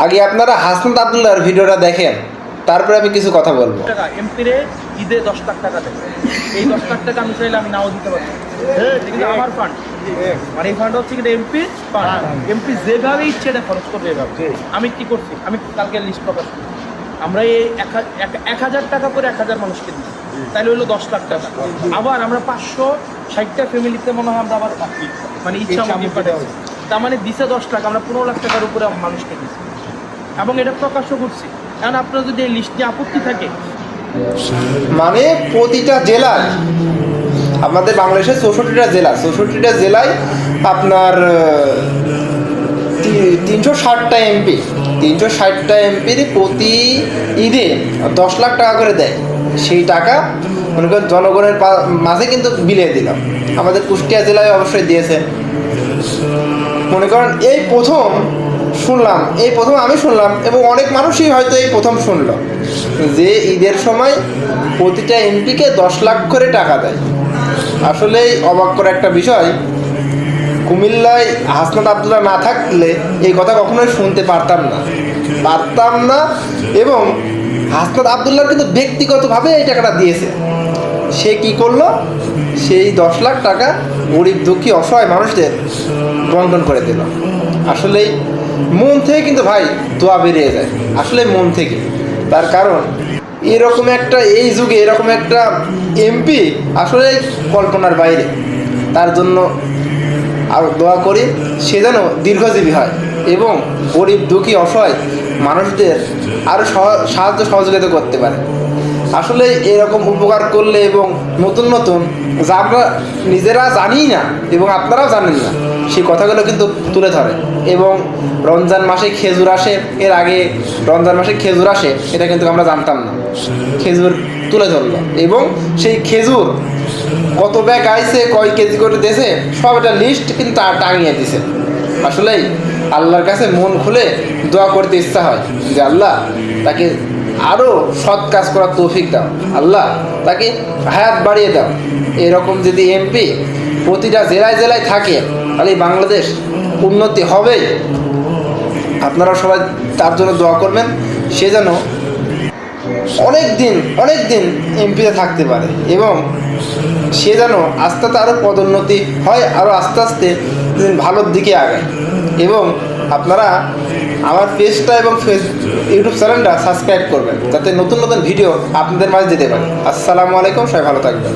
আগে আপনারা হাসনাত আব্দুল্লাহর ভিডিওটা দেখেন, তারপরে আমি কিছু কথা বলবো। টাকা এমপিরে ঈদে 10 লাখ টাকা দেয়। এই 10 লাখ টাকা আমি চাইলে আমি নাও দিতে পারি, কিন্তু আমার ফান্ড, মানে এই ফান্ড হচ্ছে কিন্তু এমপি ফান্ড। এমপি যেভাবে ইচ্ছে এটা খরচ করবে এভাবে। আমি কি করছি, আমি কালকে লিস্ট প্রকাশ করছি, আমরা এই 1000 টাকা করে 1000 মানুষকে দিচ্ছি, তাহলে হলো 10 লাখ টাকা। আবার আমরা 560টা ফ্যামিলিতে মনে হয় আমরা আবার মানে ইচ্ছা মতো পাঠাচ্ছি, তার মানে দিছে 10 লাখ, আমরা 15 লাখ টাকার উপরে মানুষকে দিচ্ছি এবং এটা প্রকাশও করছি। কারণ আপনার যদি এই লিস্ট নিয়ে আপত্তি থাকে, মানে প্রতিটা জেলায়, আমাদের বাংলাদেশের 64টা জেলায় আপনার 360টা এমপি, 360টা এমপির প্রতি ঈদে 10 লাখ টাকা করে দেয়। সেই টাকা মনে করেন জনগণের মাঝে কিন্তু বিলিয়ে দিলাম। আমাদের কুষ্টিয়া জেলায় অবশ্যই দিয়েছে। মনে করেন এই প্রথম আমি শুনলাম এবং অনেক মানুষই হয়তো এই প্রথম শুনলো যে ঈদের সময় প্রতিটা এমপিকে 10 লাখ করে টাকা দেয়। আসলেই অবাক করা একটা বিষয়। কুমিল্লায় হাসনাত আব্দুল্লাহ না থাকলে এই কথা কখনোই শুনতে পারতাম না এবং হাসনাত আব্দুল্লাহ কিন্তু ব্যক্তিগতভাবে এই টাকাটা দিয়েছে। সে কি করলো, সেই 10 লাখ টাকা গরিব দুঃখী অসহায় মানুষদের বন্টন করে দিল। আসলেই মন থেকে কিন্তু ভাই দোয়া বেরিয়ে যায়, আসলে মন থেকে। তার কারণ এরকম একটা, এই যুগে এরকম একটা এমপি আসলে কল্পনার বাইরে। তার জন্য আর দোয়া করি সে যেন দীর্ঘজীবী হয় এবং গরিব দুঃখী অসহায় মানুষদের আরও সাহায্য সহযোগিতা করতে পারে। আসলে এরকম উপকার করলে এবং নতুন যা আমরা নিজেরা জানি না এবং আপনারাও জানেন না, সেই কথাগুলো কিন্তু তুলে ধরে। এবং রমজান মাসে খেজুর আসে, এর আগে রমজান মাসে খেজুর আসে এটা কিন্তু আমরা জানতাম না। খেজুর তুলে ধরলো এবং সেই খেজুর কত ব্যাগ আইছে, কয় কেজি করে দিয়েছে, সব একটা লিস্ট কিন্তু টাঙিয়ে দিছে। আসলেই আল্লাহর কাছে মন খুলে দোয়া করতে ইচ্ছা হয় যে আল্লাহ তাকে আরও সৎ কাজ করার তৌফিক দাও, আল্লাহ তাকে হায়াত বাড়িয়ে দাও। এরকম যদি এমপি প্রতিটা জেলায় থাকে তাহলে বাংলাদেশ উন্নতি হবেই। আপনারা সবাই তার জন্য দোয়া করবেন, সে যেন অনেক দিন এমপিতে থাকতে পারে এবং সে যেন আস্তে আস্তে আরও পদোন্নতি হয়, আরও আস্তে ভালোর দিকে আগায়। এবং আপনারা আমার পেজটা এবং ইউটিউব চ্যানেলটা সাবস্ক্রাইব করবেন যাতে নতুন ভিডিও আপনাদের মাঝে দিতে পারে। আসসালামু আলাইকুম, সবাই ভালো থাকবেন।